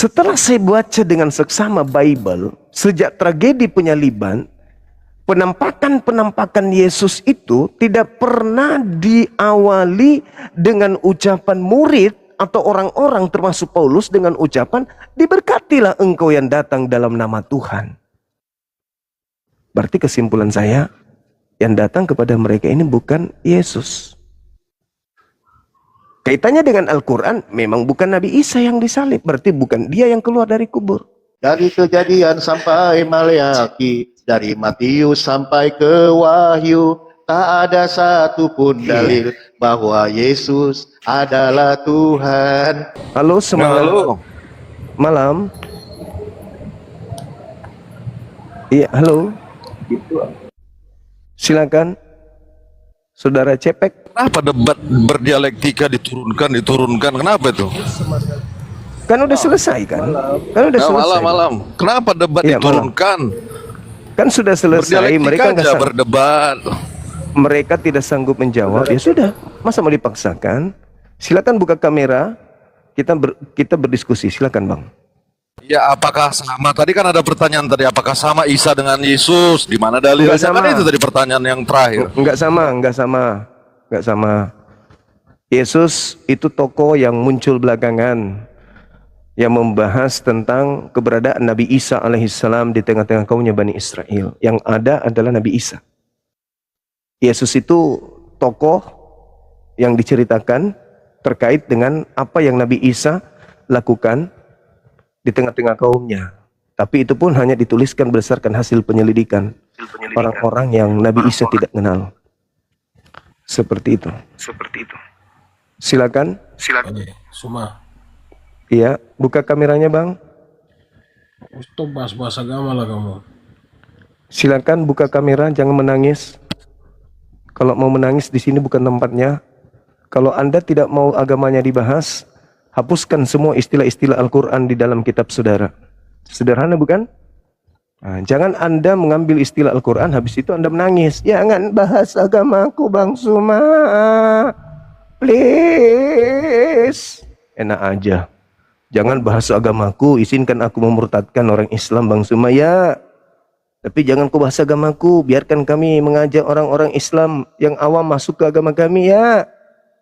Setelah saya baca dengan seksama Bible, sejak tragedi penyaliban, penampakan Yesus itu tidak pernah diawali dengan ucapan murid atau orang-orang termasuk Paulus dengan ucapan, diberkatilah engkau yang datang dalam nama Tuhan. Berarti kesimpulan saya, yang datang kepada mereka ini bukan Yesus. Kaitannya dengan Al-Quran, memang bukan Nabi Isa yang disalib. Berarti bukan dia yang keluar dari kubur. Dari Kejadian sampai Maleakhi, dari Matius sampai ke Wahyu, tak ada satupun dalil bahwa Yesus adalah Tuhan. Halo semangat. Halo. Malam. Iya, halo. Silakan. Saudara Cepek. Kenapa debat berdialektika diturunkan? Kenapa itu? Kan udah selesai kan? Kan udah selesai. Malam. Kenapa debat Iya, diturunkan? Kan sudah selesai. Mereka Berdialektika aja berdebat. mereka tidak sanggup menjawab. Ya sudah. Masa mau dipaksakan? Silakan buka kamera. Kita berdiskusi. Silakan Bang. Ya, apakah sama? Tadi kan ada pertanyaan tadi, apakah sama Isa dengan Yesus? Di mana dalilnya? Enggak sama. Kan itu tadi pertanyaan yang terakhir. Enggak sama. Yesus itu tokoh yang muncul belakangan, yang membahas tentang keberadaan Nabi Isa alaihissalam di tengah-tengah kaumnya Bani Israel. Yang ada adalah Nabi Isa. Yesus itu tokoh yang diceritakan terkait dengan apa yang Nabi Isa lakukan di tengah-tengah kaumnya. Tapi itu pun hanya dituliskan berdasarkan hasil penyelidikan orang-orang yang Nabi Isa tidak kenal. Seperti itu. Silakan. Suma. Iya, buka kameranya Bang. Itu bahas-bahas agama lah kamu. Silakan buka kamera, jangan menangis. Kalau mau menangis di sini bukan tempatnya. Kalau Anda tidak mau agamanya dibahas, hapuskan semua istilah-istilah Al-Quran di dalam kitab saudara. Sederhana bukan? Nah, jangan Anda mengambil istilah Al-Quran, habis itu Anda menangis. Jangan bahas agamaku Bang Suma. Please. Enak aja. Jangan bahas agamaku, izinkan aku memurtadkan orang Islam Bang Suma. Ya. Tapi jangan kau bahas agamaku, biarkan kami mengajak orang-orang Islam yang awam masuk ke agama kami ya.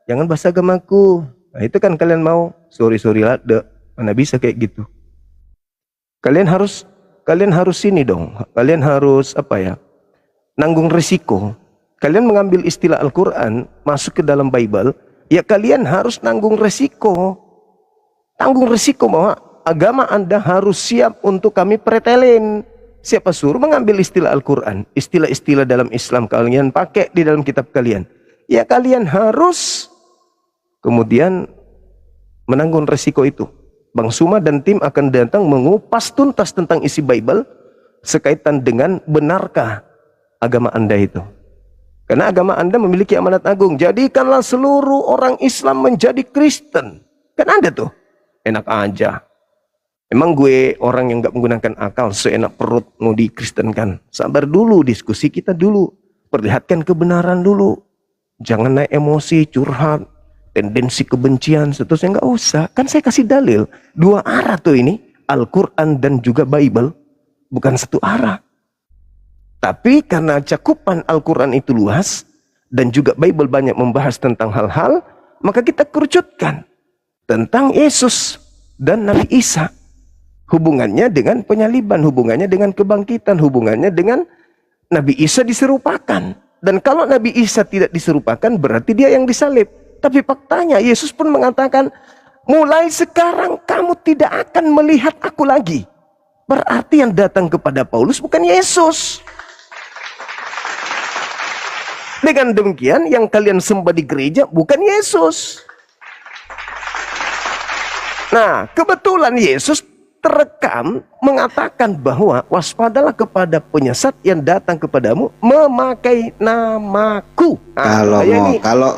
Jangan bahas agamaku. Nah, itu kan kalian mau. Sorry lah, mana bisa kayak gitu. Kalian harus ini dong. Kalian harus nanggung risiko. Kalian mengambil istilah Al-Quran masuk ke dalam Bible, ya kalian harus nanggung risiko. Tanggung risiko bahwa agama Anda harus siap untuk kami pretelin. Siapa suruh mengambil istilah Al-Quran, istilah-istilah dalam Islam kalian pakai di dalam kitab kalian. Ya kalian harus kemudian menanggung risiko itu. Bang Suma dan tim akan datang mengupas tuntas tentang isi Bible sekaitan dengan benarkah agama Anda itu. Karena agama Anda memiliki amanat agung. Jadikanlah seluruh orang Islam menjadi Kristen. Kan ada tuh. Enak aja. Emang gue orang yang gak menggunakan akal, seenak perut mau dikristenkan. Sabar dulu, diskusi kita dulu. Perlihatkan kebenaran dulu. Jangan naik emosi, curhat. Tendensi kebencian, seterusnya nggak usah. Kan saya kasih dalil. Dua arah tuh ini. Al-Quran dan juga Bible. Bukan satu arah. Tapi karena cakupan Al-Quran itu luas. Dan juga Bible banyak membahas tentang hal-hal. Maka kita kerucutkan. Tentang Yesus dan Nabi Isa. Hubungannya dengan penyaliban. Hubungannya dengan kebangkitan. Hubungannya dengan Nabi Isa diserupakan. Dan kalau Nabi Isa tidak diserupakan, berarti dia yang disalib. Tapi faktanya Yesus pun mengatakan, mulai sekarang kamu tidak akan melihat aku lagi. Berarti yang datang kepada Paulus bukan Yesus. Dengan demikian yang kalian sembah di gereja bukan Yesus. Nah, kebetulan Yesus terekam mengatakan bahwa waspadalah kepada penyesat yang datang kepadamu memakai namaku.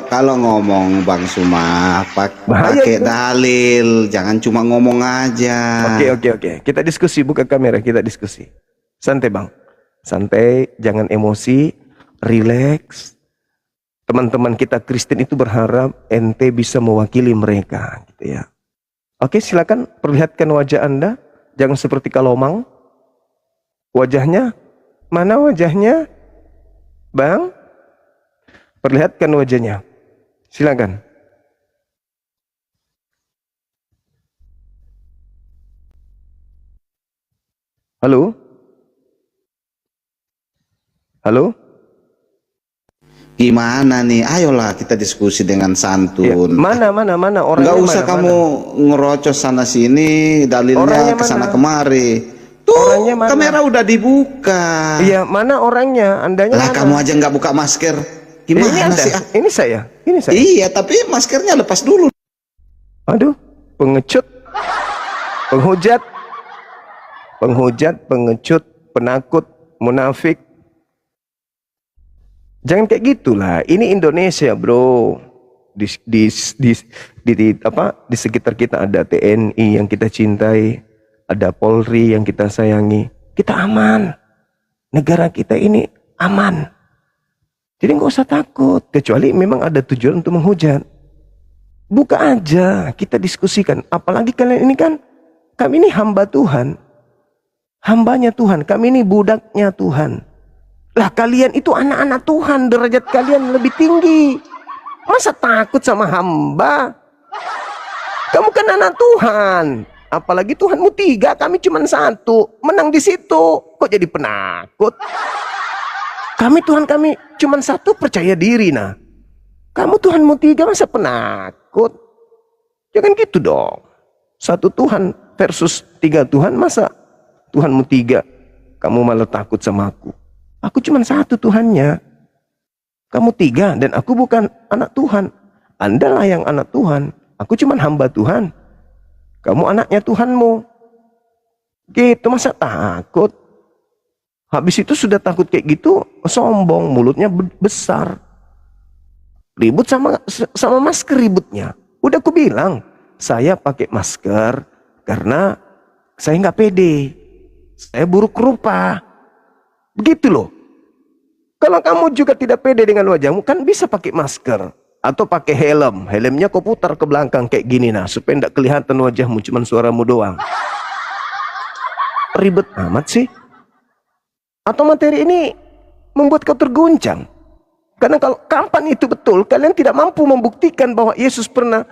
Kalau ngomong Bang Suma pakai dalil, jangan cuma ngomong aja. Oke. Kita diskusi, buka kamera, kita diskusi. Santai Bang. Santai, jangan emosi, relax. Teman-teman kita Kristen itu berharap ente bisa mewakili mereka gitu ya. Oke, silakan perlihatkan wajah Anda. Jangan seperti kalomang. Wajahnya, mana wajahnya? Bang, perlihatkan wajahnya. Silakan. Halo? Halo? Gimana nih? Ayolah kita diskusi dengan Ya, santun. mana orangnya? Nggak usah mana, kamu ngerocos sana sini, dalilnya Orangnya kesana mana? kemari. Tuh, Orangnya mana? kamera udah dibuka. Iya, mana orangnya? Andanya Lah mana? kamu aja nggak buka masker. Ini Gimana Anda, sih? ini saya. Iya, tapi maskernya lepas dulu. Aduh, pengecut, penghujat, pengecut, penakut, munafik. Jangan kayak gitulah. Ini Indonesia, bro. Di sekitar kita ada TNI yang kita cintai, ada Polri yang kita sayangi. Kita aman. Negara kita ini aman. Jadi nggak usah takut. Kecuali memang ada tujuan untuk menghujat. Buka aja, kita diskusikan. Apalagi kalian ini kan, kami ini hamba Tuhan. Hambanya Tuhan, kami ini budaknya Tuhan. Lah kalian itu anak-anak Tuhan, derajat kalian lebih tinggi. Masa takut sama hamba? Kamu kan anak Tuhan. Apalagi Tuhanmu 3, kami cuma 1. Menang di situ, kok jadi penakut? Tuhan kami cuma 1, percaya diri nah. Kamu Tuhanmu 3, masa penakut? Jangan gitu dong. 1 Tuhan versus 3 Tuhan, masa Tuhanmu 3, kamu malah takut sama aku. Aku cuma 1 Tuhannya. Kamu 3 dan aku bukan anak Tuhan. Anda lah yang anak Tuhan. Aku cuma hamba Tuhan. Kamu anaknya Tuhanmu. Gitu, masa takut? Habis itu sudah takut kayak gitu, sombong, mulutnya besar. Ribut sama masker ributnya. Udah aku bilang, saya pakai masker karena saya nggak pede. Saya buruk rupa. Begitu loh. Kalau kamu juga tidak pede dengan wajahmu, kan bisa pakai masker. Atau pakai helm. Helmnya kau putar ke belakang kayak gini nah. Supaya tidak kelihatan wajahmu, cuma suaramu doang. Ribet amat sih. Atau materi ini membuat kau terguncang. Karena kalau kapan itu betul, kalian tidak mampu membuktikan bahwa Yesus pernah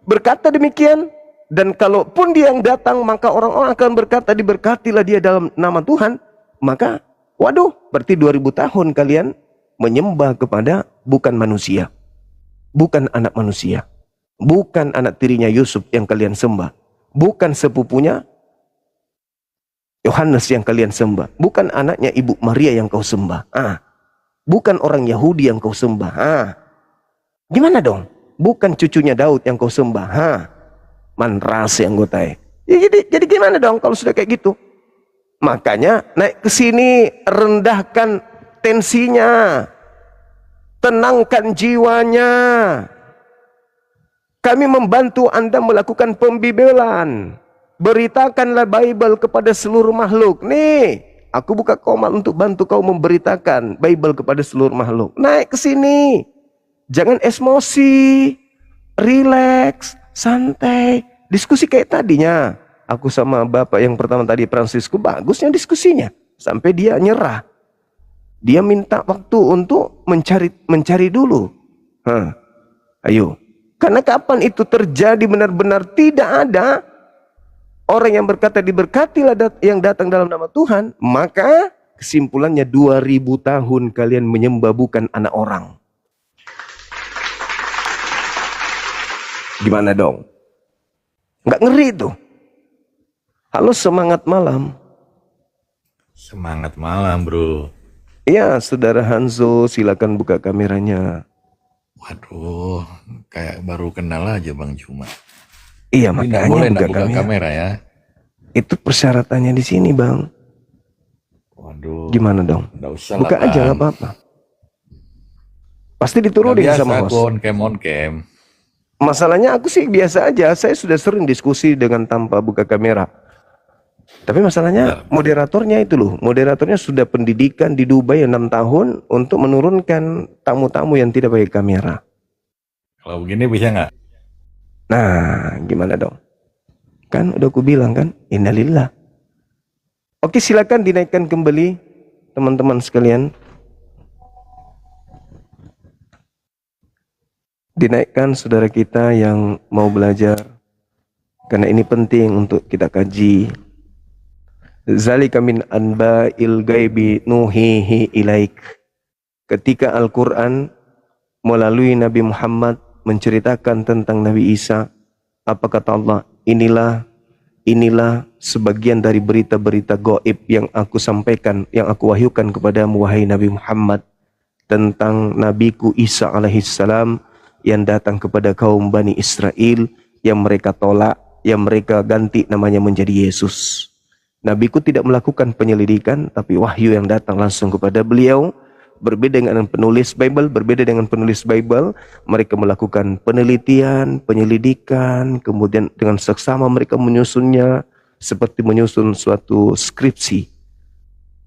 berkata demikian. Dan kalaupun dia yang datang, maka orang-orang akan berkata, diberkatilah dia dalam nama Tuhan. Maka, waduh, berarti 2000 tahun kalian menyembah kepada bukan manusia. Bukan anak manusia. Bukan anak tirinya Yusuf yang kalian sembah. Bukan sepupunya Yohanes yang kalian sembah. Bukan anaknya Ibu Maria yang kau sembah. Bukan orang Yahudi yang kau sembah. Gimana dong? Bukan cucunya Daud yang kau sembah. Manras yang gue tahu. Ya, jadi gimana dong kalau sudah kayak gitu? Makanya naik ke sini, rendahkan tensinya, tenangkan jiwanya. Kami membantu Anda melakukan pembibelan. Beritakanlah Bible kepada seluruh makhluk. Nih, aku buka komal untuk bantu kau memberitakan Bible kepada seluruh makhluk. Naik ke sini. Jangan emosi. Relax, santai. Diskusi kayak tadinya. Aku sama bapak yang pertama tadi, Francisco, bagusnya diskusinya. Sampai dia nyerah. Dia minta waktu untuk mencari dulu. Ayo. Karena kapan itu terjadi benar-benar tidak ada orang yang berkata diberkatilah yang datang dalam nama Tuhan, maka kesimpulannya 2000 tahun kalian menyembah bukan anak orang. Gimana dong? Nggak ngeri tuh. Halo, semangat malam. Semangat malam, bro. Iya, saudara Hanzo, silakan buka kameranya. Waduh, kayak baru kenal aja Bang Cuma. Iya, Ini makanya boleh buka buka kamera ya. Itu persyaratannya di sini, Bang. Waduh. Gimana dong? Nggak usah Buka lah, aja, Bang. nggak apa-apa. Pasti diturunin Biasa sama aku host. on cam. Masalahnya aku sih biasa aja. Saya sudah sering diskusi dengan tanpa buka kamera. Tapi masalahnya moderatornya itu loh. Moderatornya sudah pendidikan di Dubai 6 tahun untuk menurunkan tamu-tamu yang tidak pakai kamera. Kalau begini bisa nggak? Nah, gimana dong? Kan udah aku bilang kan, innalillah. Oke, silakan dinaikkan kembali teman-teman sekalian. Dinaikkan saudara kita yang mau belajar, karena ini penting untuk kita kaji. Zalika min anba'il ghaibi nuhihi ilaik. Ketika Al-Quran melalui Nabi Muhammad menceritakan tentang Nabi Isa, apa kata Allah? Inilah sebagian dari berita-berita gaib yang aku sampaikan, yang aku wahyukan kepadamu wahai Nabi Muhammad, tentang Nabiku Isa alaihissalam yang datang kepada kaum Bani Israel, yang mereka tolak, yang mereka ganti namanya menjadi Yesus. Nabiku tidak melakukan penyelidikan, tapi wahyu yang datang langsung kepada beliau. Berbeda dengan penulis Bible, mereka melakukan penelitian, penyelidikan, kemudian dengan seksama mereka menyusunnya seperti menyusun suatu skripsi.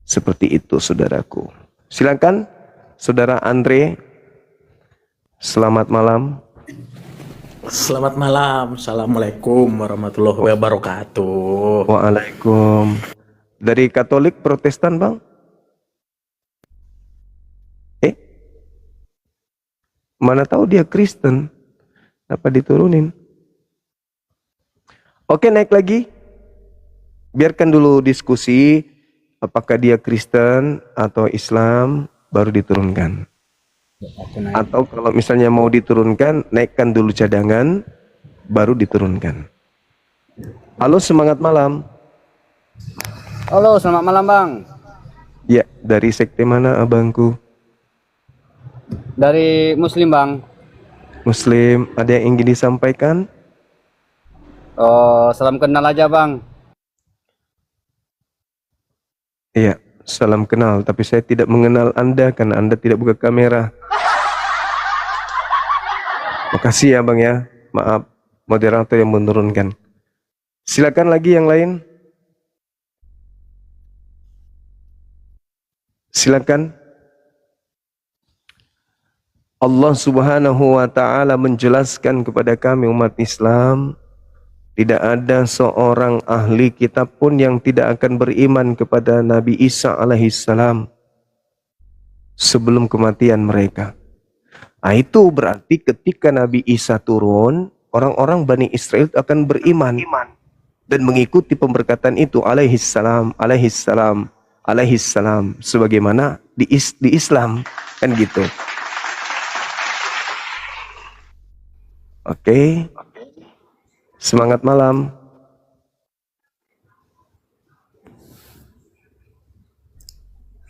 Seperti itu, saudaraku. Silakan, saudara Andre. Selamat malam. Selamat malam. Assalamualaikum warahmatullahi wabarakatuh. Waalaikum. Dari Katolik Protestan, Bang? Mana tahu dia Kristen. Apa diturunin? Oke, naik lagi. Biarkan dulu diskusi apakah dia Kristen atau Islam, baru diturunkan. Atau kalau misalnya mau diturunkan, naikkan dulu cadangan, baru diturunkan. Halo, semangat malam. Halo, selamat malam Bang. Ya, dari sekte mana abangku? Dari Muslim Bang. Muslim, ada yang ingin disampaikan? Oh, salam kenal aja Bang. Iya, salam kenal. Tapi saya tidak mengenal Anda karena Anda tidak buka kamera. Makasih ya Bang ya. Maaf, moderator yang menurunkan. Silakan lagi yang lain. Silakan. Allah Subhanahu wa taala menjelaskan kepada kami umat Islam, tidak ada seorang ahli kitab pun yang tidak akan beriman kepada Nabi Isa alaihissalam sebelum kematian mereka. Nah, itu berarti ketika Nabi Isa turun, orang-orang Bani Israel akan beriman dan mengikuti pemberkatan itu alaihissalam, alaihissalam, alaihissalam, sebagaimana di Islam, kan gitu. Oke. Semangat malam.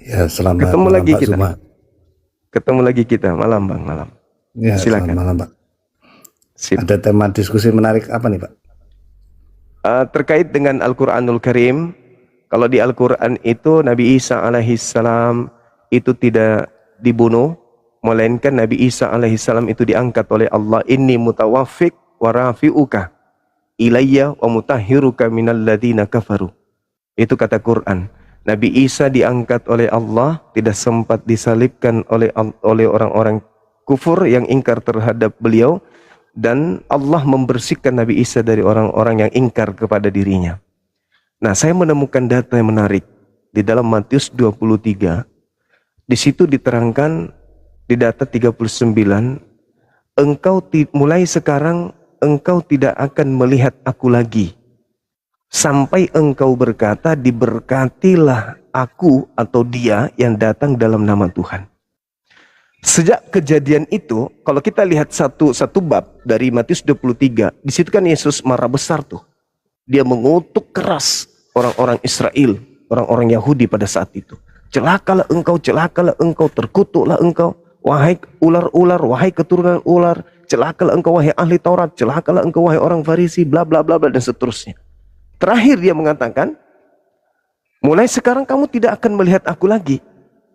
Ya, selamat Ketemu malam lagi Pak kita. Zuma. Ketemu lagi kita malam Bang, malam. Ya, Silakan. selamat malam Pak. Sip. Ada tema diskusi menarik apa nih Pak? Terkait dengan Al-Quranul Karim, kalau di Al-Quran itu Nabi Isa alaihissalam itu tidak dibunuh, melainkan Nabi Isa alaihissalam itu diangkat oleh Allah. Inni mutawaffik wa rafi'uka ilayya wa mutahhiruka minal ladina kafaru. Itu kata Quran. Nabi Isa diangkat oleh Allah, tidak sempat disalibkan oleh orang-orang kufur yang ingkar terhadap beliau, dan Allah membersihkan Nabi Isa dari orang-orang yang ingkar kepada dirinya. Nah, saya menemukan data yang menarik di dalam Matius 23. Di situ diterangkan di data 39, mulai sekarang engkau tidak akan melihat aku lagi sampai engkau berkata, diberkatilah aku atau dia yang datang dalam nama Tuhan. Sejak kejadian itu, kalau kita lihat satu bab dari Matius 23, di situ kan Yesus marah besar tuh. Dia mengutuk keras orang-orang Israel, orang-orang Yahudi pada saat itu. Celakalah engkau, terkutuklah engkau. Wahai ular-ular, wahai keturunan ular, celakalah engkau wahai ahli Taurat, celakalah engkau wahai orang Farisi, bla bla bla bla dan seterusnya. Terakhir dia mengatakan, mulai sekarang kamu tidak akan melihat aku lagi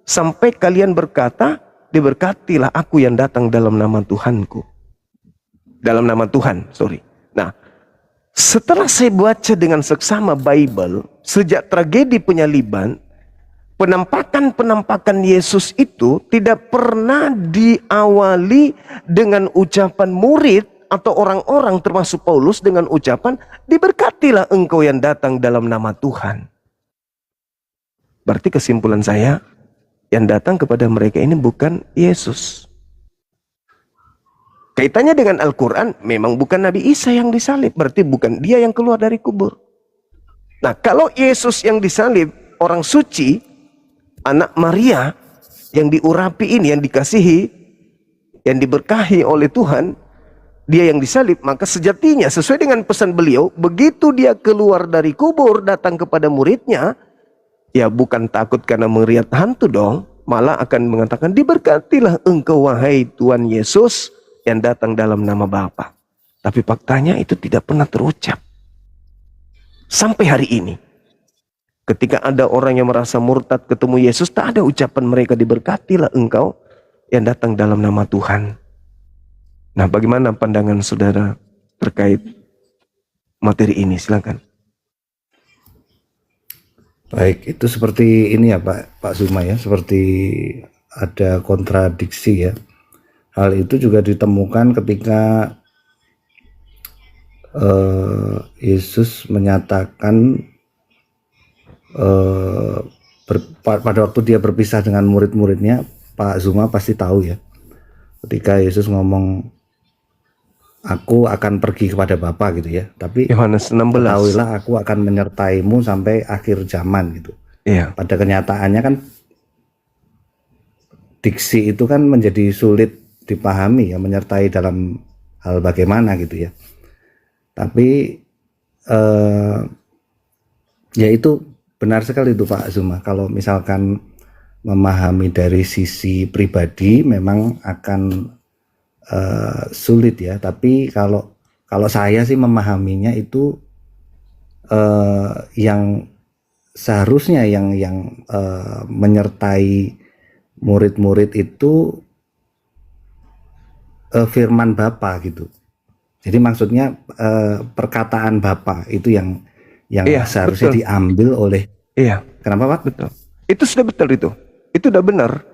sampai kalian berkata, diberkatilah aku yang datang dalam nama Tuhanku. Dalam nama Tuhan, sorry. Nah, setelah saya baca dengan seksama Bible, sejak tragedi penyaliban, penampakan Yesus itu tidak pernah diawali dengan ucapan murid atau orang-orang termasuk Paulus dengan ucapan, diberkatilah engkau yang datang dalam nama Tuhan. Berarti kesimpulan saya, yang datang kepada mereka ini bukan Yesus. Kaitannya dengan Al-Quran, memang bukan Nabi Isa yang disalib, berarti bukan dia yang keluar dari kubur. Nah, kalau Yesus yang disalib, orang suci, anak Maria, yang diurapi ini, yang dikasihi, yang diberkahi oleh Tuhan, dia yang disalib, maka sejatinya sesuai dengan pesan beliau, begitu dia keluar dari kubur datang kepada muridnya, ya bukan takut karena melihat hantu dong, malah akan mengatakan, diberkatilah engkau wahai Tuhan Yesus yang datang dalam nama Bapa. Tapi faktanya itu tidak pernah terucap. Sampai hari ini, ketika ada orang yang merasa murtad ketemu Yesus, tak ada ucapan mereka, diberkatilah engkau yang datang dalam nama Tuhan. Nah, bagaimana pandangan saudara terkait materi ini? Silakan. Baik, itu seperti ini ya Pak Zuma ya, seperti ada kontradiksi ya. Hal itu juga ditemukan ketika Yesus menyatakan pada waktu dia berpisah dengan murid-muridnya, Pak Zuma pasti tahu ya, ketika Yesus ngomong, aku akan pergi kepada Bapa gitu ya, tapi Yohanes 16. ketahuilah aku akan menyertaimu sampai akhir zaman gitu. Iya. Pada kenyataannya kan diksi itu kan menjadi sulit dipahami ya, menyertai dalam hal bagaimana gitu ya. Tapi ya itu benar sekali itu Pak Zuma. Kalau misalkan memahami dari sisi pribadi memang akan sulit ya. Tapi kalau saya sih memahaminya itu yang seharusnya yang menyertai murid-murid itu firman Bapa gitu. Jadi maksudnya perkataan Bapa itu yang Iya, seharusnya betul. diambil oleh. Iya, Kenapa Pak? betul. Itu sudah betul itu. Itu sudah benar.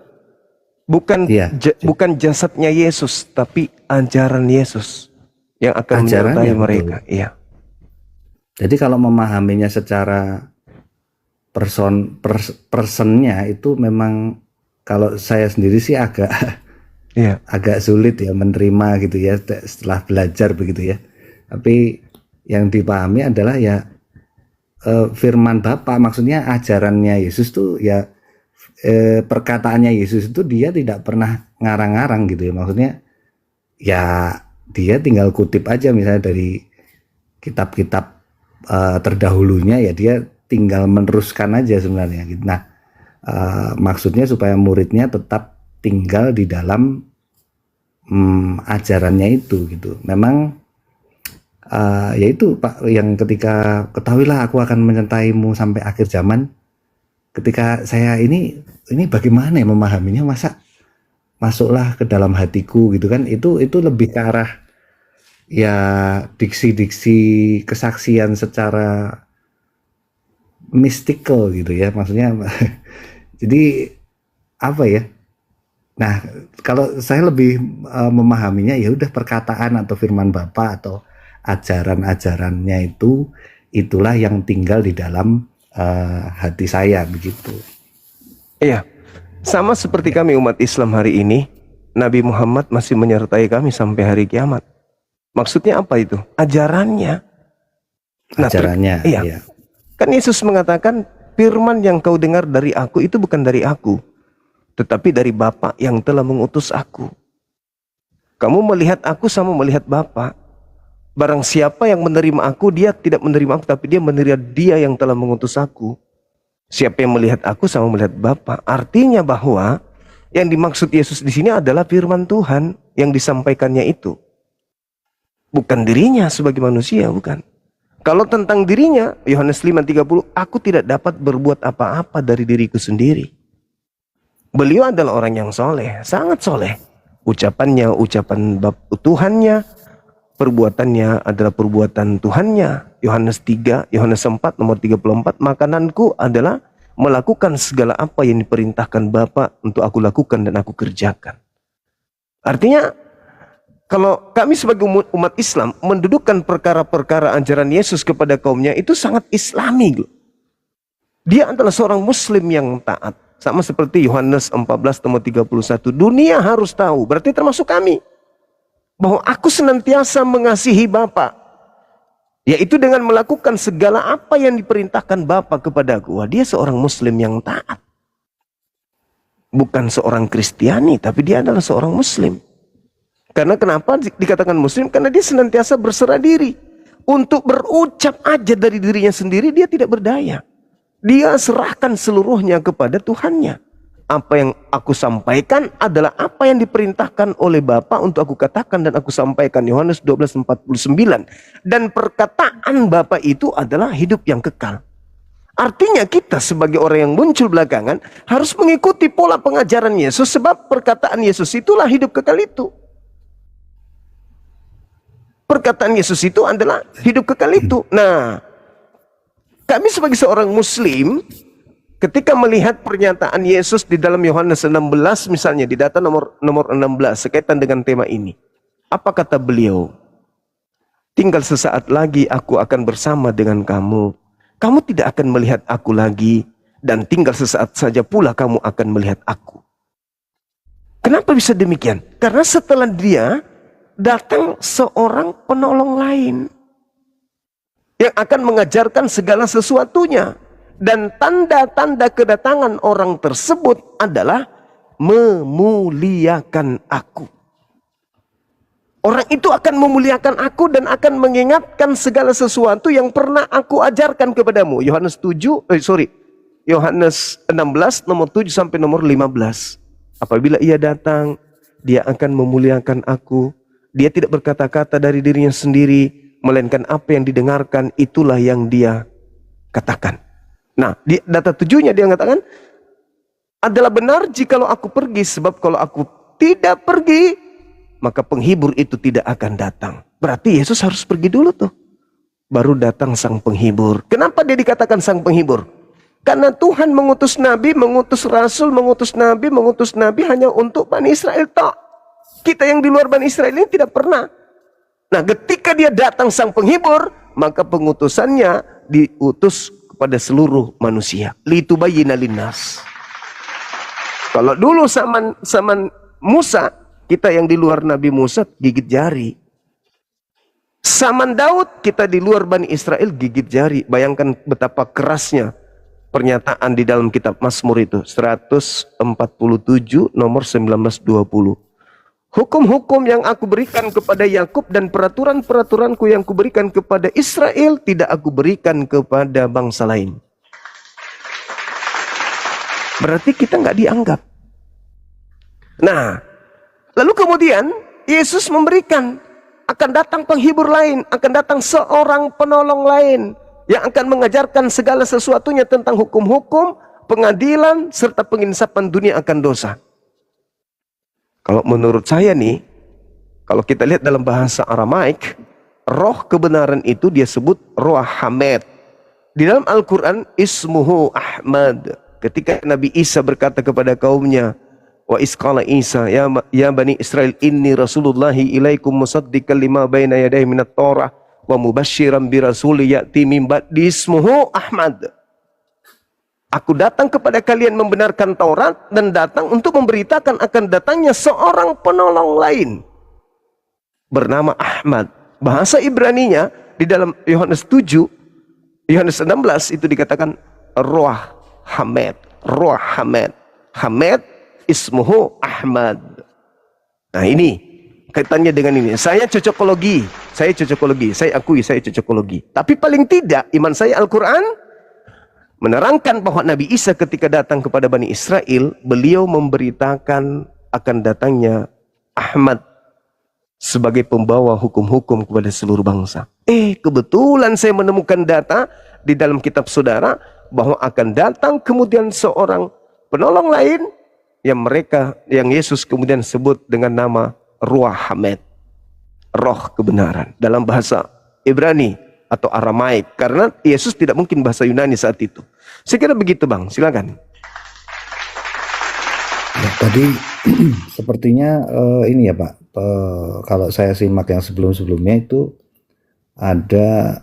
Bukan Iya. bukan jasadnya Yesus, tapi ajaran Yesus yang akan Ajarannya, menyertai betul. mereka. Iya. Jadi kalau memahaminya secara personnya itu memang kalau saya sendiri sih agak Iya. agak sulit ya menerima gitu ya setelah belajar begitu ya. Tapi yang dipahami adalah ya firman Bapa, maksudnya ajarannya Yesus tuh ya perkataannya Yesus itu dia tidak pernah ngarang-ngarang gitu ya. Maksudnya ya dia tinggal kutip aja misalnya dari kitab-kitab terdahulunya, ya dia tinggal meneruskan aja sebenarnya gitu. Nah, maksudnya supaya muridnya tetap tinggal di dalam ajarannya itu gitu. Memang yaitu Pak, yang ketika ketahuilah aku akan menyertaimu sampai akhir zaman. Ketika saya ini bagaimana ya memahaminya, masa masuklah ke dalam hatiku gitu kan, itu lebih ke arah ya diksi-diksi kesaksian secara mystical gitu ya, maksudnya jadi apa ya. Nah, kalau saya lebih memahaminya ya udah perkataan atau firman Bapa atau ajaran-ajarannya itulah yang tinggal di dalam hati saya begitu. Iya. Sama seperti kami umat Islam hari ini, Nabi Muhammad masih menyertai kami sampai hari kiamat. Maksudnya apa itu? Ajarannya. Nah, Ajarannya, iya. ya. Kan Yesus mengatakan, firman yang kau dengar dari aku itu bukan dari aku, tetapi dari Bapa yang telah mengutus aku. Kamu melihat aku sama melihat Bapa. Barang siapa yang menerima aku, dia tidak menerima aku, tapi dia menerima dia yang telah mengutus aku. Siapa yang melihat aku sama melihat Bapa. Artinya bahwa yang dimaksud Yesus di sini adalah firman Tuhan yang disampaikannya itu. Bukan dirinya sebagai manusia, bukan. Kalau tentang dirinya, Yohanes 5:30, aku tidak dapat berbuat apa-apa dari diriku sendiri. Beliau adalah orang yang soleh, sangat soleh. Ucapannya, ucapan Tuhannya, perbuatannya adalah perbuatan Tuhannya. Yohanes 3, Yohanes 4, nomor 34, makananku adalah melakukan segala apa yang diperintahkan Bapa untuk aku lakukan dan aku kerjakan. Artinya, Kalau kami sebagai umat Islam mendudukkan perkara-perkara ajaran Yesus kepada kaumnya, itu sangat islami. Dia adalah seorang muslim yang taat. Sama seperti Yohanes 14:31. Dunia harus tahu, berarti termasuk kami, bahwa aku senantiasa mengasihi Bapa, yaitu dengan melakukan segala apa yang diperintahkan Bapa kepadaku. Wah, dia seorang muslim yang taat. Bukan seorang Kristiani, tapi dia adalah seorang muslim. Karena kenapa dikatakan muslim? Karena dia senantiasa berserah diri. Untuk berucap aja dari dirinya sendiri, dia tidak berdaya. Dia serahkan seluruhnya kepada Tuhannya. Apa yang aku sampaikan adalah apa yang diperintahkan oleh Bapa untuk aku katakan dan aku sampaikan. Yohanes 12:49. Dan perkataan Bapa itu adalah hidup yang kekal. Artinya kita sebagai orang yang muncul belakangan harus mengikuti pola pengajaran Yesus, sebab perkataan Yesus itulah hidup kekal itu. Perkataan Yesus itu adalah hidup kekal itu. Nah, kami sebagai seorang muslim, ketika melihat pernyataan Yesus di dalam Yohanes 16 misalnya, di data nomor 16 sekaitan dengan tema ini. Apa kata beliau? Tinggal sesaat lagi aku akan bersama dengan kamu. Kamu tidak akan melihat aku lagi, dan tinggal sesaat saja pula kamu akan melihat aku. Kenapa bisa demikian? Karena setelah dia datang seorang penolong lain yang akan mengajarkan segala sesuatunya, dan tanda-tanda kedatangan orang tersebut adalah memuliakan aku. Orang itu akan memuliakan aku dan akan mengingatkan segala sesuatu yang pernah aku ajarkan kepadamu. Yohanes 16 nomor 7 sampai nomor 15. Apabila ia datang, dia akan memuliakan aku. Dia tidak berkata-kata dari dirinya sendiri, melainkan apa yang didengarkan itulah yang dia katakan. Nah, di data 7-nya dia mengatakan, adalah benar jikalau aku pergi, sebab kalau aku tidak pergi, maka penghibur itu tidak akan datang. Berarti Yesus harus pergi dulu tuh, baru datang sang penghibur. Kenapa dia dikatakan sang penghibur? Karena Tuhan mengutus nabi, mengutus rasul, mengutus nabi hanya untuk Bani Israel tok. Kita yang di luar Bani Israel ini tidak pernah. Nah, ketika dia datang sang penghibur, maka pengutusannya diutus kepada seluruh manusia. Litubayyina linnas. Kalau dulu zaman Musa, kita yang di luar Nabi Musa gigit jari. Zaman Daud, kita di luar Bani Israel gigit jari. Bayangkan betapa kerasnya pernyataan di dalam kitab Mazmur itu. 147 nomor 19-20. Hukum-hukum yang aku berikan kepada Yakub dan peraturan-peraturanku yang kuberikan kepada Israel tidak aku berikan kepada bangsa lain. Berarti kita nggak dianggap. Nah, lalu kemudian Yesus memberikan, akan datang penghibur lain, akan datang seorang penolong lain yang akan mengajarkan segala sesuatunya tentang hukum-hukum, pengadilan, serta penginsapan dunia akan dosa. Kalau menurut saya nih, kalau kita lihat dalam bahasa Aramaik, roh kebenaran itu dia sebut roh Hamed. Di dalam Al-Quran, ismuhu Ahmad. Ketika Nabi Isa berkata kepada kaumnya, wa isqala Isa, ya Bani Israel, inni rasulullahi ilaikum musaddiqan lima baina yadayhi minat Torah, wa mubashiran bi rasuli ya'ti min ba'di ismuhu Ahmad. Aku datang kepada kalian membenarkan Taurat dan datang untuk memberitakan akan datangnya seorang penolong lain bernama Ahmad. Bahasa Ibraninya di dalam Yohanes 7, Yohanes 16 itu dikatakan Roh Hamed. Roh Hamed. Hamed ismuhu Ahmad. Nah, ini kaitannya dengan ini. Saya cocokologi. Saya akui saya cocokologi. Tapi paling tidak iman saya Al-Quran menerangkan bahwa Nabi Isa ketika datang kepada Bani Israel, beliau memberitakan akan datangnya Ahmad sebagai pembawa hukum-hukum kepada seluruh bangsa. Kebetulan saya menemukan data di dalam kitab saudara bahwa akan datang kemudian seorang penolong lain yang Yesus kemudian sebut dengan nama Ruach Hamed, roh kebenaran dalam bahasa Ibrani atau Aramaik, karena Yesus tidak mungkin bahasa Yunani saat itu. Saya kira begitu, Bang. Silakan. Ya, tadi sepertinya ini ya Pak, kalau saya simak yang sebelum-sebelumnya itu ada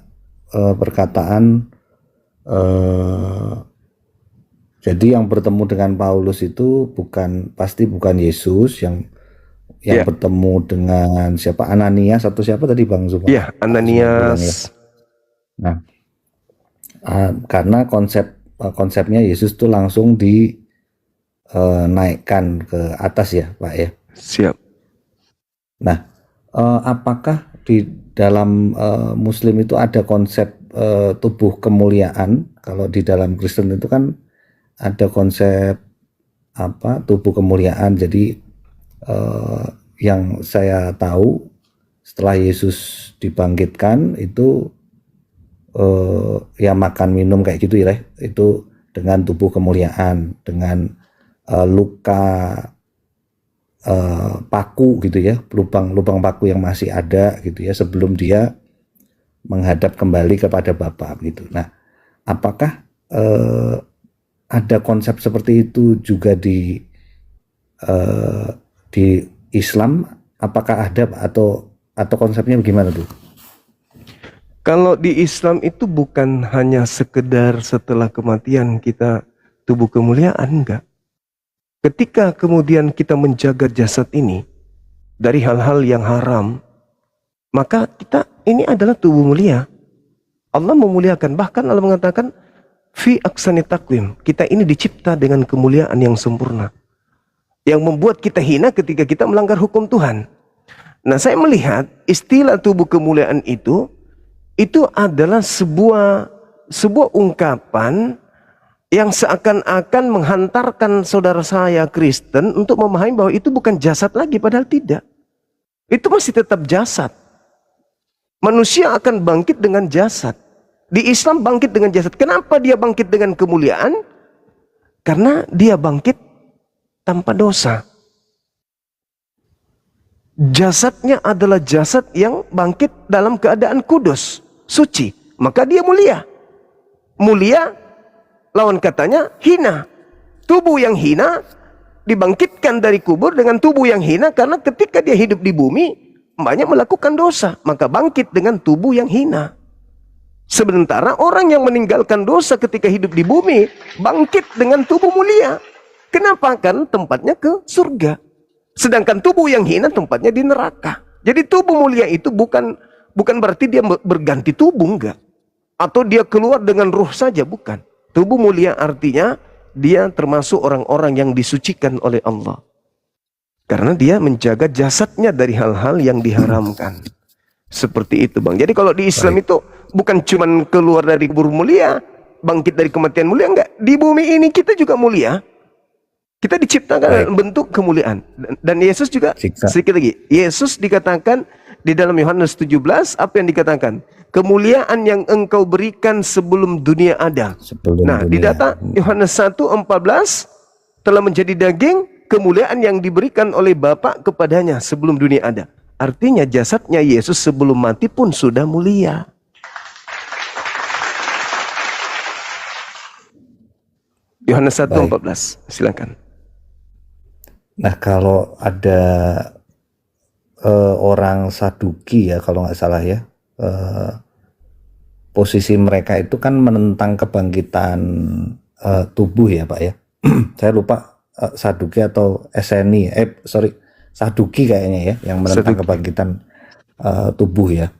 perkataan jadi yang bertemu dengan Paulus itu pasti bukan Yesus, yang Ya. bertemu dengan siapa, Ananias atau siapa tadi Bang Zuma? Iya, Pak Zuma bilang ya. Ananias. Nah, karena konsepnya Yesus tuh langsung dinaikkan ke atas ya Pak ya. Siap. Nah, apakah di dalam Muslim itu ada konsep tubuh kemuliaan? Kalau di dalam Kristen itu kan ada konsep apa, tubuh kemuliaan. Jadi yang saya tahu setelah Yesus dibangkitkan itu ya makan minum kayak gitu ya, itu dengan tubuh kemuliaan, dengan luka paku gitu ya, lubang paku yang masih ada gitu ya sebelum dia menghadap kembali kepada Bapa gitu. Nah, apakah ada konsep seperti itu juga di Islam? Apakah ada atau konsepnya bagaimana tuh? Kalau di Islam itu bukan hanya sekedar setelah kematian kita tubuh kemuliaan, enggak. Ketika kemudian kita menjaga jasad ini dari hal-hal yang haram, maka kita ini adalah tubuh mulia. Allah memuliakan, bahkan Allah mengatakan fi aksani takwim, kita ini dicipta dengan kemuliaan yang sempurna, yang membuat kita hina ketika kita melanggar hukum Tuhan. Nah, saya melihat istilah tubuh kemuliaan itu adalah sebuah ungkapan yang seakan-akan menghantarkan saudara saya Kristen untuk memahami bahwa itu bukan jasad lagi, padahal tidak. Itu masih tetap jasad. Manusia akan bangkit dengan jasad. Di Islam bangkit dengan jasad. Kenapa dia bangkit dengan kemuliaan? Karena dia bangkit tanpa dosa. Jasadnya adalah jasad yang bangkit dalam keadaan kudus, suci. Maka dia mulia. Mulia lawan katanya hina. Tubuh yang hina dibangkitkan dari kubur dengan tubuh yang hina, karena ketika dia hidup di bumi banyak melakukan dosa, maka bangkit dengan tubuh yang hina. Sementara orang yang meninggalkan dosa ketika hidup di bumi bangkit dengan tubuh mulia. Kenapa? Kan tempatnya ke surga. Sedangkan tubuh yang hina tempatnya di neraka. Jadi tubuh mulia itu bukan berarti dia berganti tubuh, enggak. Atau dia keluar dengan ruh saja, bukan. Tubuh mulia artinya dia termasuk orang-orang yang disucikan oleh Allah. Karena dia menjaga jasadnya dari hal-hal yang diharamkan. Seperti itu, Bang. Jadi kalau di Islam itu bukan cuman keluar dari kubur mulia, bangkit dari kematian mulia, enggak. Di bumi ini kita juga mulia. Kita diciptakan dalam bentuk kemuliaan. Dan Yesus juga, sedikit lagi. Yesus dikatakan di dalam Yohanes 17, apa yang dikatakan? Kemuliaan yang engkau berikan sebelum dunia ada. Di data Yohanes 1:14, telah menjadi daging, kemuliaan yang diberikan oleh Bapa kepadanya sebelum dunia ada. Artinya jasadnya Yesus sebelum mati pun sudah mulia. Yohanes 1:14, silakan. Nah, kalau ada orang Saduki ya, kalau nggak salah ya, posisi mereka itu kan menentang kebangkitan tubuh ya Pak ya. Saya lupa Saduki atau Eseni, Saduki kayaknya ya, yang menentang kebangkitan tubuh ya.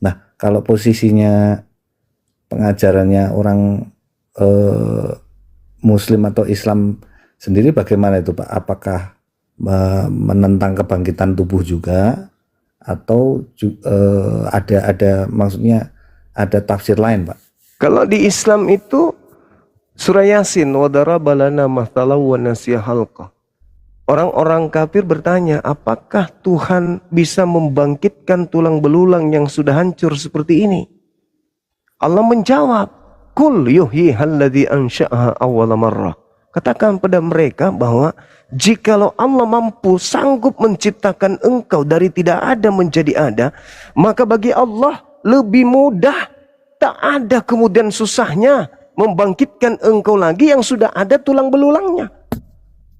Nah, kalau posisinya pengajarannya orang Muslim atau Islam sendiri bagaimana itu Pak? Apakah menentang kebangkitan tubuh juga, atau ada maksudnya ada tafsir lain Pak? Kalau di Islam itu surah Yasin, wa daraba lana mathalan wa nasiya halqa. Orang-orang kafir bertanya, apakah Tuhan bisa membangkitkan tulang belulang yang sudah hancur seperti ini? Allah menjawab, Kul yuhyihal ladzi ansha'aha awwala marrah. Katakan pada mereka bahwa jikalau Allah mampu sanggup menciptakan engkau dari tidak ada menjadi ada, maka bagi Allah lebih mudah, tak ada kemudian susahnya membangkitkan engkau lagi yang sudah ada tulang belulangnya.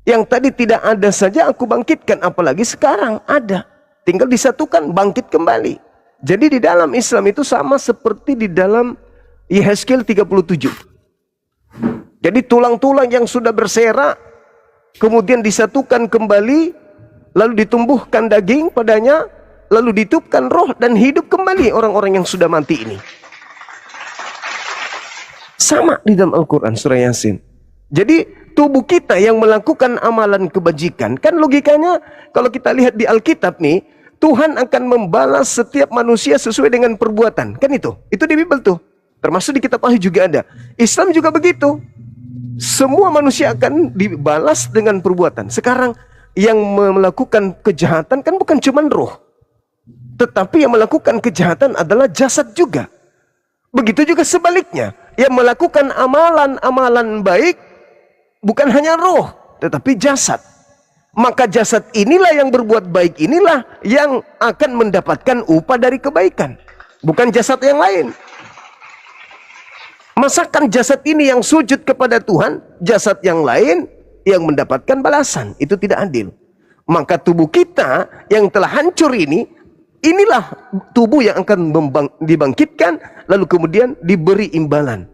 Yang tadi tidak ada saja aku bangkitkan, apalagi sekarang ada. Tinggal disatukan, bangkit kembali. Jadi di dalam Islam itu sama seperti di dalam Yehezkiel 37. Jadi tulang-tulang yang sudah berserak, kemudian disatukan kembali, lalu ditumbuhkan daging padanya, lalu ditiupkan roh dan hidup kembali orang-orang yang sudah mati ini. Sama di dalam Al-Quran surah Yasin. Jadi tubuh kita yang melakukan amalan kebajikan, kan logikanya kalau kita lihat di Alkitab nih, Tuhan akan membalas setiap manusia sesuai dengan perbuatan. Kan itu di Bible tuh. Termasuk di kitab Wahyu juga ada. Islam juga begitu. Semua manusia akan dibalas dengan perbuatan. Sekarang yang melakukan kejahatan kan bukan cuma roh, tetapi yang melakukan kejahatan adalah jasad juga. Begitu juga sebaliknya, yang melakukan amalan-amalan baik bukan hanya roh, tetapi jasad. Maka jasad inilah yang berbuat baik, inilah yang akan mendapatkan upah dari kebaikan, bukan jasad yang lain. Masakan jasad ini yang sujud kepada Tuhan, jasad yang lain yang mendapatkan balasan. Itu tidak adil. Maka tubuh kita yang telah hancur ini, inilah tubuh yang akan dibangkitkan, lalu kemudian diberi imbalan.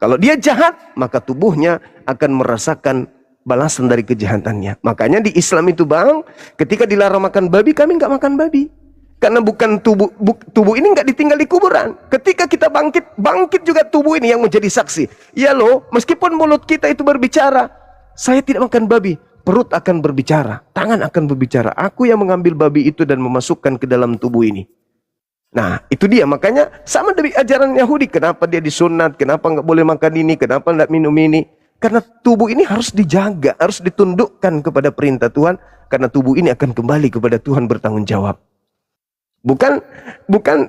Kalau dia jahat, maka tubuhnya akan merasakan balasan dari kejahatannya. Makanya di Islam itu bang, ketika dilarang makan babi, kami nggak makan babi. Karena bukan tubuh ini nggak ditinggal di kuburan. Ketika kita bangkit juga tubuh ini yang menjadi saksi. Ya loh, meskipun mulut kita itu berbicara, saya tidak makan babi, perut akan berbicara, tangan akan berbicara. Aku yang mengambil babi itu dan memasukkan ke dalam tubuh ini. Nah, itu dia. Makanya sama dari ajaran Yahudi. Kenapa dia disunat, kenapa nggak boleh makan ini, kenapa nggak minum ini. Karena tubuh ini harus dijaga, harus ditundukkan kepada perintah Tuhan. Karena tubuh ini akan kembali kepada Tuhan bertanggung jawab. Bukan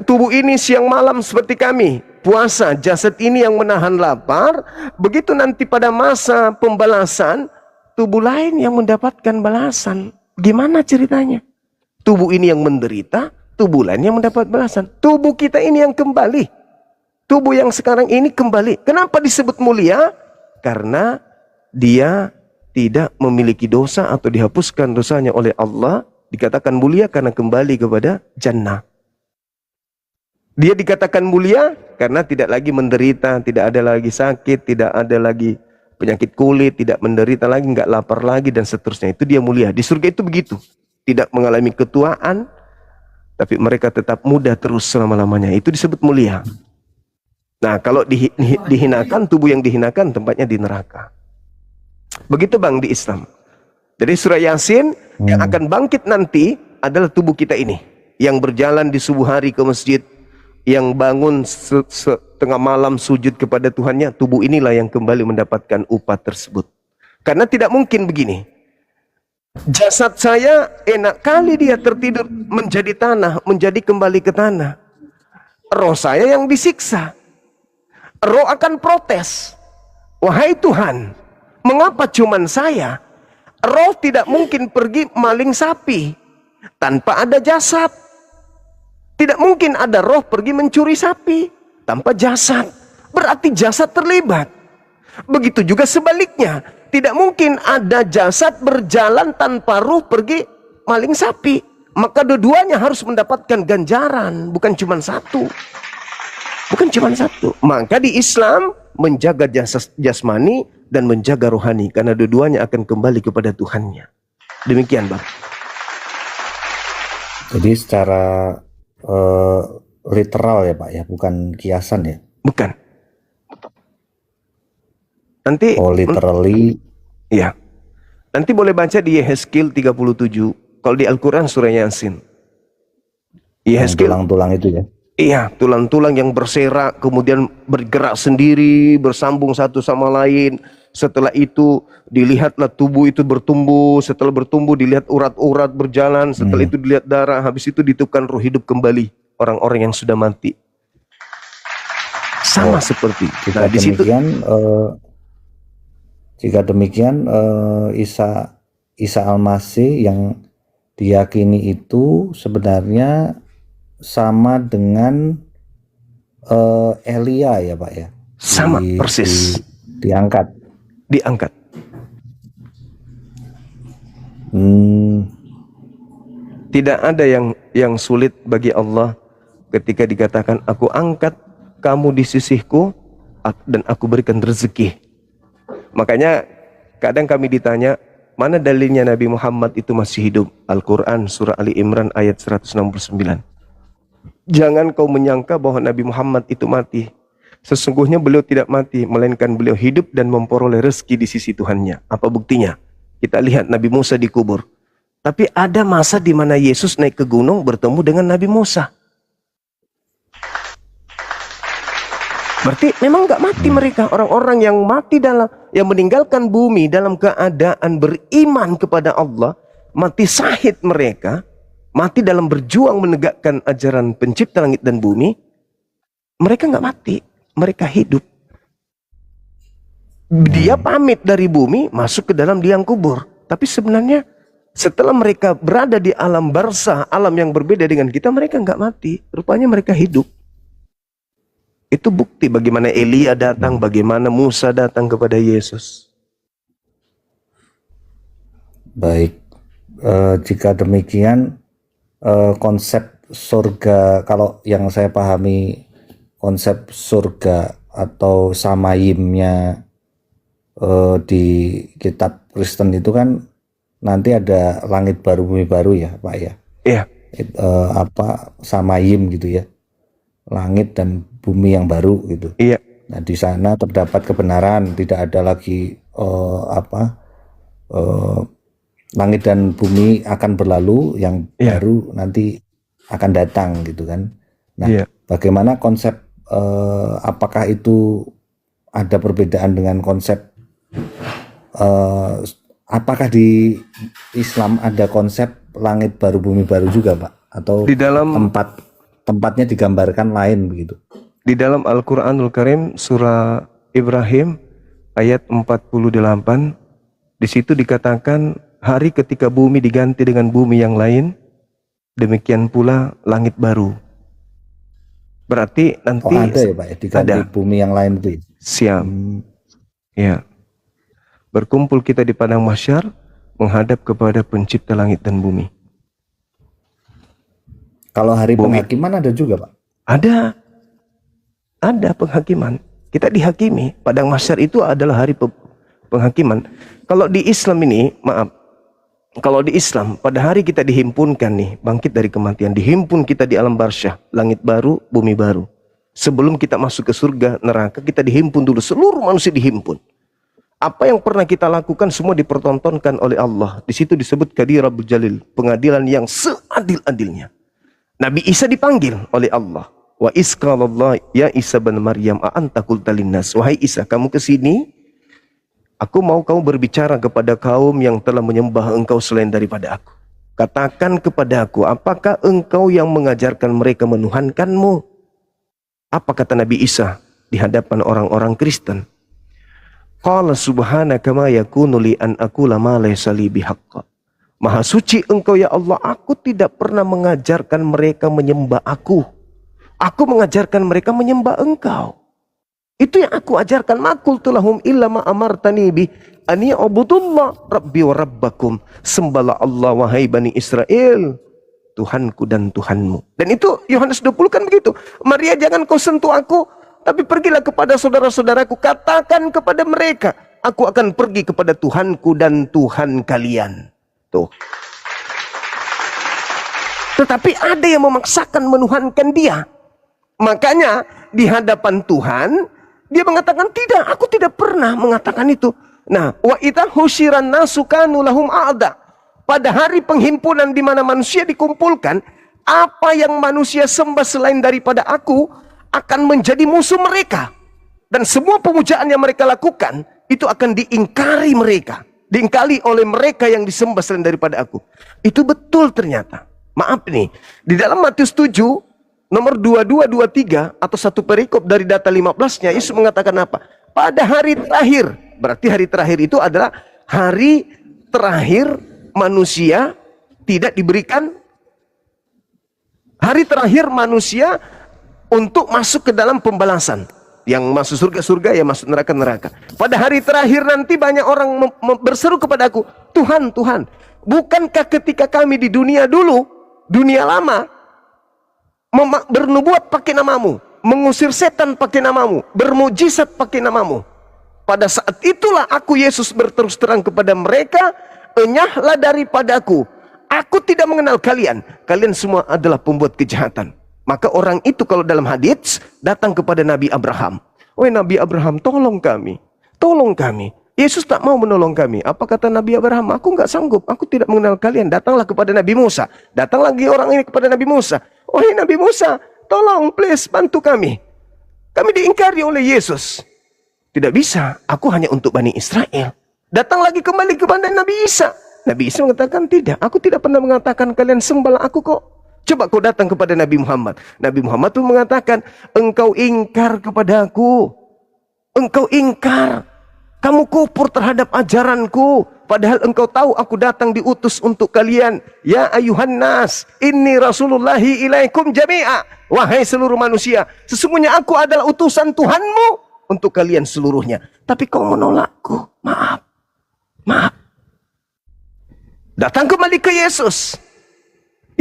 tubuh ini siang malam seperti kami puasa, jasad ini yang menahan lapar. Begitu nanti pada masa pembalasan, tubuh lain yang mendapatkan balasan. Gimana ceritanya? Tubuh ini yang menderita, tubuh lain yang mendapat balasan. Tubuh kita ini yang kembali. Tubuh yang sekarang ini kembali. Kenapa disebut mulia? Karena dia tidak memiliki dosa atau dihapuskan dosanya oleh Allah. Dikatakan mulia karena kembali kepada jannah. Dia dikatakan mulia karena tidak lagi menderita, tidak ada lagi sakit, tidak ada lagi penyakit kulit, tidak menderita lagi, nggak lapar lagi dan seterusnya. Itu dia mulia. Di surga itu begitu. Tidak mengalami ketuaan, tapi mereka tetap muda terus selama-lamanya. Itu disebut mulia. Nah, kalau dihinakan, tubuh yang dihinakan tempatnya di neraka. Begitu bang di Islam. Jadi surah Yasin yang akan bangkit nanti adalah tubuh kita ini. Yang berjalan di subuh hari ke masjid. Yang bangun setengah malam sujud kepada Tuhannya. Tubuh inilah yang kembali mendapatkan upah tersebut. Karena tidak mungkin begini. Jasad saya enak kali dia tertidur menjadi tanah. Menjadi kembali ke tanah. Roh saya yang disiksa. Roh akan protes. Wahai Tuhan, mengapa cuman saya? Roh tidak mungkin pergi maling sapi tanpa ada jasad. Tidak mungkin ada roh pergi mencuri sapi tanpa jasad. Berarti jasad terlibat. Begitu juga sebaliknya. Tidak mungkin ada jasad berjalan tanpa roh pergi maling sapi. Maka dua-duanya harus mendapatkan ganjaran. Bukan cuma satu. Bukan cuma satu. Maka di Islam menjaga jasmani dan menjaga rohani, karena dua-duanya akan kembali kepada Tuhannya. Demikian bang. Jadi secara literal ya Pak ya, bukan kiasan ya? Bukan. Nanti literally. Ya. Nanti boleh baca di Yehezkiel 37. Kalau di Al-Quran surah Yasin. Yehezkiel Tulang-tulang itu ya. Iya, tulang-tulang yang berserak, kemudian bergerak sendiri, bersambung satu sama lain. Setelah itu dilihatlah tubuh itu bertumbuh. Setelah bertumbuh dilihat urat-urat berjalan. Setelah itu dilihat darah. Habis itu ditiupkan roh hidup kembali orang-orang yang sudah mati. Sama seperti. Nah, di situ. Jika demikian Isa Al-Masih yang diyakini itu sebenarnya sama dengan Elia ya Pak ya. Sama persis. Diangkat. Tidak ada yang sulit bagi Allah ketika dikatakan aku angkat kamu di sisiku dan aku berikan rezeki. Makanya kadang kami ditanya, mana dalilnya Nabi Muhammad itu masih hidup? Al-Quran surah Ali Imran ayat 169. Jangan kau menyangka bahwa Nabi Muhammad itu mati. Sesungguhnya beliau tidak mati, melainkan beliau hidup dan memperoleh rezeki di sisi Tuhannya. Apa buktinya? Kita lihat Nabi Musa dikubur. Tapi ada masa di mana Yesus naik ke gunung bertemu dengan Nabi Musa. Berarti memang nggak mati mereka. Orang-orang yang mati yang meninggalkan bumi dalam keadaan beriman kepada Allah, mati syahid mereka, mati dalam berjuang menegakkan ajaran pencipta langit dan bumi, mereka nggak mati, mereka hidup. Dia pamit dari bumi masuk ke dalam liang kubur. Tapi sebenarnya setelah mereka berada di alam barzah, alam yang berbeda dengan kita, mereka nggak mati. Rupanya mereka hidup. Itu bukti bagaimana Elia datang, bagaimana Musa datang kepada Yesus. Baik, jika demikian konsep surga, kalau yang saya pahami konsep surga atau samayimnya di kitab Kristen itu kan nanti ada langit baru bumi baru ya Pak ya. Iya. Samayim gitu ya, langit dan bumi yang baru gitu. Iya. Nah di sana terdapat kebenaran, tidak ada lagi langit dan bumi akan berlalu, yang baru nanti akan datang gitu kan. Nah bagaimana konsep, apakah itu ada perbedaan dengan konsep, apakah di Islam ada konsep langit baru bumi baru juga Pak? Atau di dalam tempatnya digambarkan lain begitu? Di dalam Al-Quranul Karim surah Ibrahim ayat 48, di situ dikatakan hari ketika bumi diganti dengan bumi yang lain, demikian pula langit baru. Berarti nanti ada ya Pak ya, diganti bumi yang lain itu ya? Siap. Ya. Berkumpul kita di padang mahsyar menghadap kepada pencipta langit dan bumi. Kalau hari penghakiman ada juga Pak? Ada penghakiman. Kita dihakimi. Padang mahsyar itu adalah hari penghakiman. Kalau di Islam ini, kalau di Islam pada hari kita dihimpunkan nih, bangkit dari kematian, dihimpun kita di alam barzah, langit baru, bumi baru. Sebelum kita masuk ke surga, neraka, kita dihimpun dulu, seluruh manusia dihimpun. Apa yang pernah kita lakukan semua dipertontonkan oleh Allah. Di situ disebut Qadi Rabbul Jalil, pengadilan yang seadil-adilnya. Nabi Isa dipanggil oleh Allah. Wa isqalallah ya Isa bin Maryam a'anta qulta linnas. Wahai Isa, kamu ke sini, aku mau kamu berbicara kepada kaum yang telah menyembah engkau selain daripada aku. Katakan kepada aku, apakah engkau yang mengajarkan mereka menuhankanmu? Apa kata Nabi Isa di hadapan orang-orang Kristen? Qala subhanaka ma yakunu li an aqula ma laysa li bihaqq. Maha suci engkau ya Allah, aku tidak pernah mengajarkan mereka menyembah aku. Aku mengajarkan mereka menyembah engkau. Itu yang aku ajarkan. Ma qultu lahum illa ma amartani bi an ya'budullah rabbi wa rabbakum. Sembahlah Allah wahai Bani Israel, Tuhanku dan Tuhanmu. Dan itu Yohanes 20 kan begitu. Maria, jangan kau sentuh aku, tapi pergilah kepada saudara-saudaraku, katakan kepada mereka, aku akan pergi kepada Tuhanku dan Tuhan kalian. Tuh. Tetapi ada yang memaksakan menuhankan dia. Makanya di hadapan Tuhan, dia mengatakan, tidak, aku tidak pernah mengatakan itu. Nah, wa idza husyiran nasu kanu lahum a'da. Pada hari penghimpunan di mana manusia dikumpulkan, apa yang manusia sembah selain daripada aku akan menjadi musuh mereka. Dan semua pemujaan yang mereka lakukan itu akan diingkari mereka. Diingkari oleh mereka yang disembah selain daripada aku. Itu betul ternyata. Maaf nih, di dalam Matius 7 nomor 22, 23 atau satu perikop dari data 15-nya, Yesus mengatakan apa? Pada hari terakhir, berarti hari terakhir itu adalah hari terakhir manusia tidak diberikan, hari terakhir manusia untuk masuk ke dalam pembalasan. Yang masuk surga-surga, yang masuk neraka-neraka. Pada hari terakhir nanti banyak orang berseru kepada aku, Tuhan, Tuhan, bukankah ketika kami di dunia dulu, dunia lama, bernubuat pakai namamu, mengusir setan pakai namamu, bermujizat pakai namamu. Pada saat itulah aku Yesus berterus terang kepada mereka, enyahlah daripadaku, aku tidak mengenal kalian, kalian semua adalah pembuat kejahatan. Maka orang itu kalau dalam hadits datang kepada Nabi Abraham. Wahai Nabi Abraham, tolong kami. Tolong kami. Yesus tak mau menolong kami. Apa kata Nabi Abraham? Aku nggak sanggup. Aku tidak mengenal kalian. Datanglah kepada Nabi Musa. Datang lagi orang ini kepada Nabi Musa. Wahai Nabi Musa, tolong please bantu kami. Kami diingkari oleh Yesus. Tidak bisa. Aku hanya untuk Bani Israel. Datang lagi kembali kepada Nabi Isa. Nabi Isa mengatakan tidak. Aku tidak pernah mengatakan kalian sembahlah aku kok. Coba kau datang kepada Nabi Muhammad. Nabi Muhammad pun mengatakan, engkau ingkar kepada aku. Engkau ingkar. Kamu kufur terhadap ajaranku. Padahal engkau tahu aku datang diutus untuk kalian. Ya ayuhan nas, inni rasulullahi ilaikum jami'a. Wahai seluruh manusia, sesungguhnya aku adalah utusan Tuhanmu untuk kalian seluruhnya. Tapi kau menolakku. Maaf. Maaf. Datang kembali ke Yesus.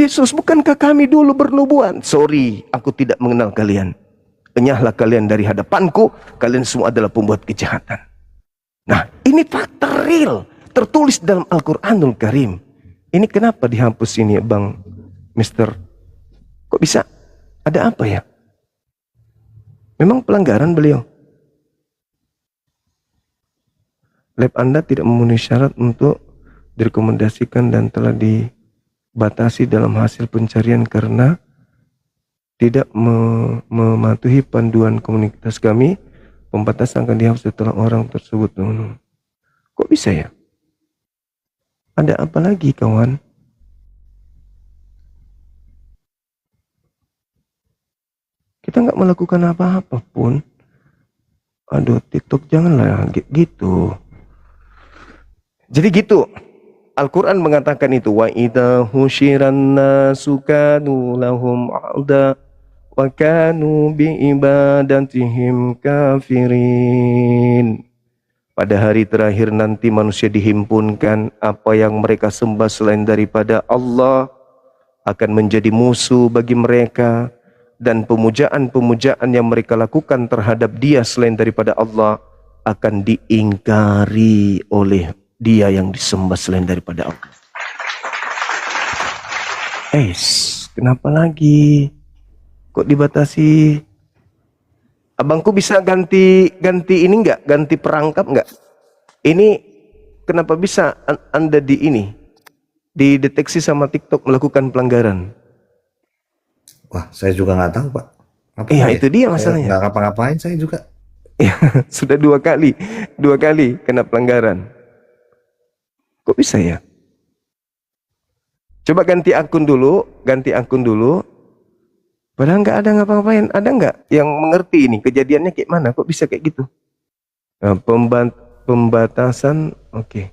Yesus, bukankah kami dulu bernubuat? Sorry, aku tidak mengenal kalian. Enyahlah kalian dari hadapanku. Kalian semua adalah pembuat kejahatan. Nah, ini fakta real. Tertulis dalam Al-Quranul Karim. Ini kenapa dihapus ini, Bang Mister? Kok bisa? Ada apa ya? Memang pelanggaran beliau. Lab Anda tidak memenuhi syarat untuk direkomendasikan dan telah dibatasi dalam hasil pencarian karena tidak mematuhi panduan komunitas kami. Pembatasan akan dihapus setelah orang tersebut. Kok bisa ya? Ada apa lagi kawan? Kita nggak melakukan apa-apa pun. Aduh, TikTok janganlah gitu. Jadi gitu. Al-Quran mengatakan itu, wa idza husyiran nasu kanu lahum a'da wa kanu bi ibadatihim kafirin. Pada hari terakhir nanti manusia dihimpunkan, apa yang mereka sembah selain daripada Allah akan menjadi musuh bagi mereka, dan pemujaan-pemujaan yang mereka lakukan terhadap dia selain daripada Allah akan diingkari oleh dia yang disembah selain daripada Allah. Kenapa lagi? Kok dibatasi? Abangku bisa ganti ini enggak? Ganti perangkap enggak? Ini kenapa bisa Anda dideteksi sama TikTok melakukan pelanggaran? Wah, saya juga nggak tahu, Pak. Apa Iya, itu dia masalahnya. Nggak ngapa-ngapain saya juga. Sudah dua kali kena pelanggaran. Kok bisa ya? Coba ganti akun dulu. Padahal nggak ada ngapa-ngapain. Ada nggak yang mengerti ini kejadiannya kayak mana? Kok bisa kayak gitu? Nah, pembatasan, oke.